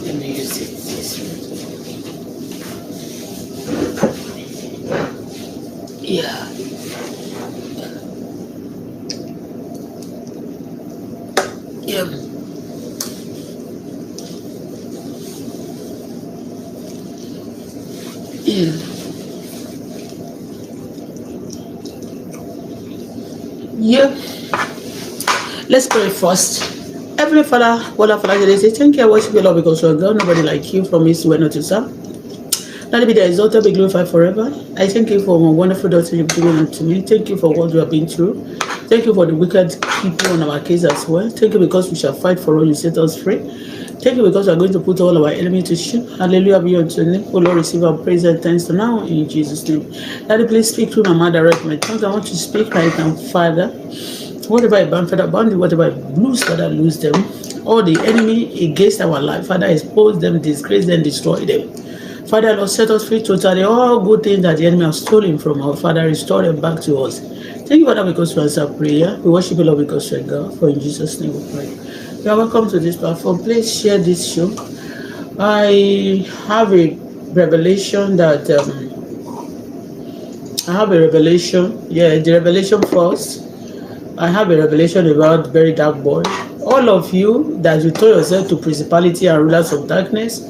Let me use it this way. Yeah. Yeah. Yeah. Yeah. Let's pray first. Heavenly Father, Bola, Father, they say, thank you, I worship you, Lord, because you are God, nobody like you, from east to west, north to south. Let it be the exalted, be glorified forever. I thank you for my wonderful daughter you've given unto me. Thank you for what we have been through. Thank you for the wicked people on our case as well. Thank you because we shall fight for all you set us free. Thank you because we are going to put all our enemies to shame. Hallelujah be unto your name. Oh Lord, receive our praise and thanks to now in Jesus' name. Daddy, please speak through my mother, direct my tongue. I want to speak right now, Father. Whatever I ban, Father, bound it. Whatever I lose, Father, lose them. All the enemy against our life, Father, expose them, disgrace them, destroy them. Father, Lord, set us free totally. All good things that the enemy has stolen from our Father, restore them back to us. Thank you, Father, because you answer prayer. We worship you, Lord, because you are God. For in Jesus' name we pray. You are welcome to this platform. Please share this show. I have a revelation that the revelation first. I have a revelation about very dark boy. All of you that you told yourself to principality and rulers of darkness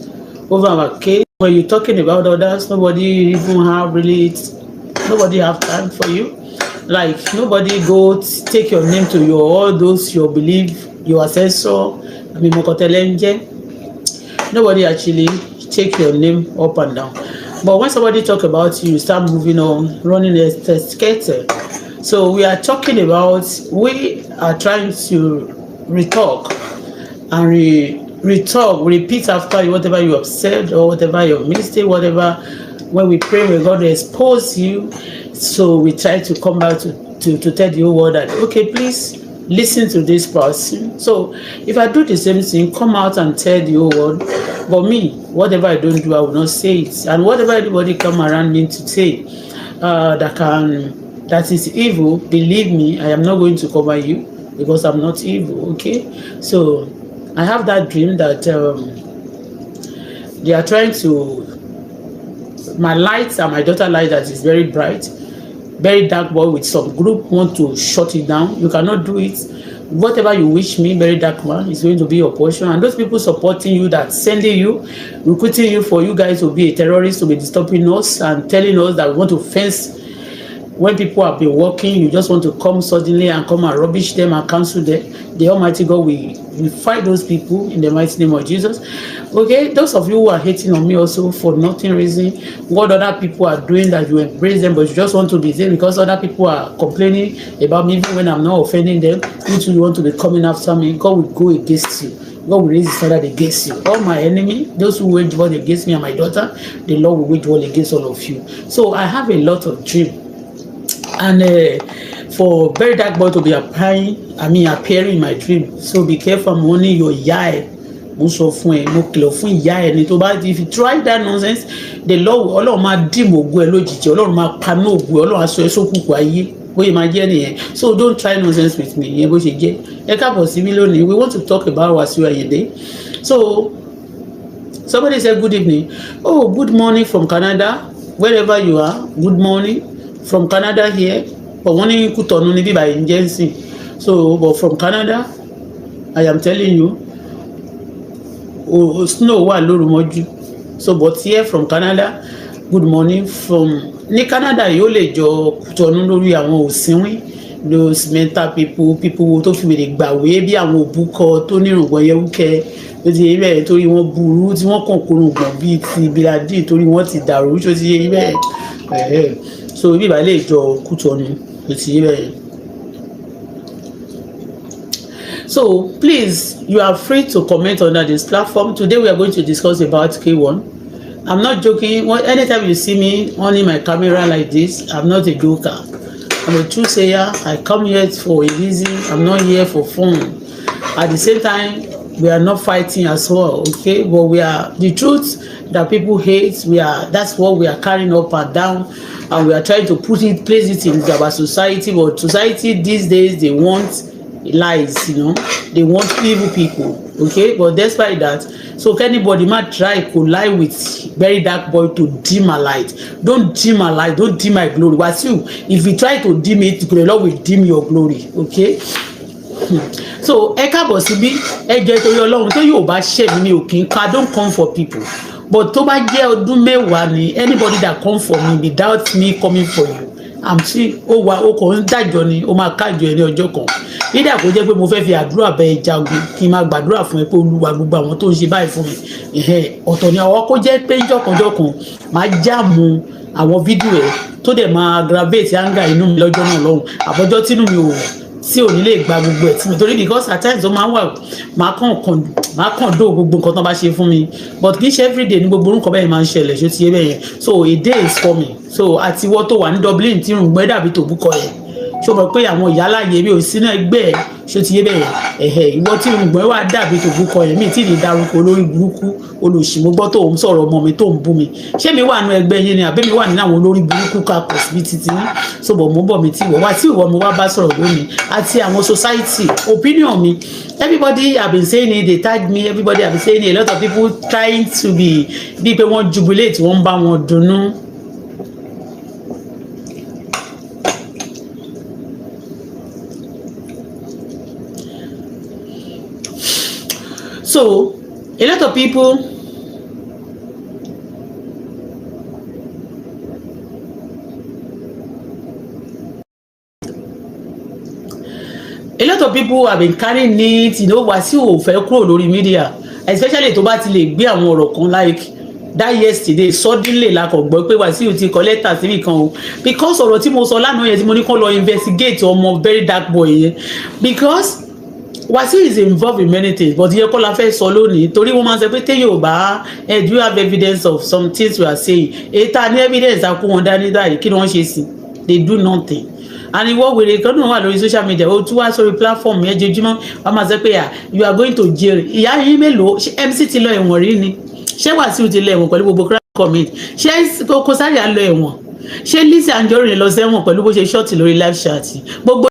over our case, when you're talking about others, nobody have time for you. Like nobody go take your name to your all those your belief, your ancestor. Nobody actually take your name up and down. But when somebody talk about you, you start moving on, running a skater. So we are talking about, we are trying to retalk and repeat after you whatever you have said or whatever your mistake, whatever. When we pray, we're going to expose you. So we try to come back to tell the whole world that, okay, please listen to this person. So if I do the same thing, come out and tell the whole world. But me, whatever I don't do, I will not say it. And whatever anybody come around me to say that is evil, believe me, I am not going to cover you because I'm not evil, okay? So I have that dream that they are trying to, my light and my daughter light that is very bright, very dark boy with some group want to shut it down. You cannot do it. Whatever you wish me, very dark man, is going to be your portion. And those people supporting you, that sending you, recruiting you for you guys to be a terrorist, to be disturbing us and telling us that we want to fence. When people have been working, you just want to come suddenly and come and rubbish them and cancel them. The Almighty God will fight those people in the mighty name of Jesus. Okay, those of you who are hating on me also for nothing reason, what other people are doing that you embrace them, but you just want to be there because other people are complaining about me even when I'm not offending them. You too, you want to be coming after me. God will go against you. God will raise his standard against you. All my enemy, those who wage war against me and my daughter, the Lord will wage war against all of you. So I have a lot of dreams. And for very dark boy to be appearing in my dream, so be careful. I'm warning your eye. Most of if you try that nonsense, the Lord Ọlọ́run máa dim ògo ẹ lójijì, Ọlọ́run máa paná ògo ẹ, Ọlọ́run á sọ ẹ́ sókùnkùn ayé. Bóyá máa jẹ́ nìyẹn. So don't try nonsense with me. Ìyẹn bó ṣe jẹ́. Ẹ káàbọ̀ sí mi lónìí. We want to talk about Wasiu Ayinde. So somebody said good evening. Oh, good morning from Canada, wherever you are. Good morning from Canada here. But wọ́n ní Kútọ̀nù ní bíbá ìjẹ́nsìn. So but from Canada, I am telling you, snow wà lóru mọ́jú. So but here from Canada, good morning from ní Canada yóò lè jọ Kútọ̀nù lórí àwọn òsínwín, those mental people tó fi wèrè gbàwé bí àwọn òbúkọ tó nírùngbọ̀n yẹwúkẹ́ tó ti yé bẹ́ẹ̀ torí wọ́n burú tí wọ́n kàn kórùngbọ̀n bíi ti bíradì torí wọ́n ti dàrú tó ti yé bẹ́ẹ̀. So bíbá lè jọ Kútọ̀nù tó ti yé bẹ́ẹ̀. So please, you are free to comment under this platform. Today we are going to discuss about K1. I'm not joking. Anytime you see me on my camera like this, I'm not a joker. I'm a true sayer. I come here for a reason. I'm not here for fun. At the same time, we are not fighting as well, okay? But we are the truth that people hate. That's what we are carrying up and down, and we are trying to place it in our society. But society these days, they want lies, they want evil people. okay, but despite that, so anybody might try collide with very dark boy to dim my light. Don't dim my light, don't dim my glory. Wasiu, if you try to dim it, the Lord will dim your glory, okay. So ẹ káàbọ̀ síbí, ẹ jẹ́ torí Ọlọ́run tó yóò bá ṣẹ̀ mí ní òkín ká, don't come for people, but tó bá jẹ́ ọdún mẹ́wàá ni anybody that come for me without me coming for you, I'm still ó wà ó kàn ń dájọ́ ni ó máa kájọ ẹ ní ọjọ́ kan. Nígbà kó jẹ́ pé mo fẹ́ fi àdúrà bẹ ẹ jagun kí n máa gbàdúrà fún ẹ pé Olúwa gbogbo àwọn tó ń ṣe báyìí fún mi, ọ̀tọ̀ ni àwọn kó jẹ́ pé jọ̀kanjọ̀kan máa jáàmù àwọn fídíò ẹ tó dẹ̀ máa aggravate anger inú mi lọ́jọ́ náà lọ́hùn, àbọ̀jọ́ tínú mi ò tí ò ní lè gba gbogbo ẹ̀ tí mi torí because at times ó máa ń wà máa kàn dó gbogbo nǹkan tó bá ṣe fún mi, but kì í ṣe everyday ní gbogbo orúkọ bẹ́ẹ̀ máa ń ṣẹlẹ̀ ṣó ti yé bẹ́ẹ̀ yẹn. So a day is coming, so àti wọ́n tó wà ní Dublin tí rùngbẹ́ dàbí tòbúkọ yẹn, ṣó mọ̀ pé àwọn ìyálàyè mi ò sínú ẹgbẹ́ ẹ̀ ṣó ti yé bẹ́ẹ̀ yẹn, ìwọ tí rùngbẹ́ wà dàbí tòbúkọ yẹn mi tí ì lè darúkọ olórí burúkú olùsìmọ́gbọ́ tó ń sọ̀rọ̀ ọmọ mi tó ń bú mi, ṣé mi wà nínú ẹgbẹ́ yín ni àbí mi wà nínú àwọn olórí burúkú kakọ̀ síbi títí ní sọ̀bọ̀ mú bọ̀ mi tí ìwọ wá tí ìwọ mi wá bá sọ̀rọ̀ lónìí àti àwọn society opinion mi. Everybody have been saying it, they tag me, everybody have been saying it, a lot of people trying to be bí pé wọ́n jubilate wọ́n bá wọn dunnú. So a lot of people have been carrying it, you know, Wasiu ò fẹ́ kúrò lórí media, especially tó bá ti lè gbé àwọn ọ̀rọ̀ kan like that yesterday suddenly la kò gbọ́ pé Wasiu ti kọ lẹ́tà síbì kan o, because ọ̀rọ̀ tí mo sọ lánàá yẹn tí mo ní kó lọ investigate ọmọ very dark boy yẹn, because Wasiu is involved in many things, but yẹ kó la fẹ́ sọ lónìí torí wọ́n máa ń sọ pé téyàn ò bá do you have evidence of some things we are saying, èyí tá a ní evidence a kó wọn dání báyìí kí ni wọ́n ṣe sí, they do nothing. And ìwọ wèrè kan náà wà lórí social media ó tún wá sórí platform yẹn jojúmọ́ wọ́n máa sọ pé you are going to jail. Ìyá yín mélòó, ṣé MC ti lọ ẹ̀wọ̀n rí ni, ṣé Wasiu ti lọ ẹ̀wọ̀n pẹ̀lú gbogbo crime commit, ṣé Koko Zaria lọ ẹ̀wọ̀n, ṣé Lizzy Anjorin lọ sẹ́wọ̀n pẹ̀lú bó ṣe ṣọ́ọ̀tì lórí live chat gbogbo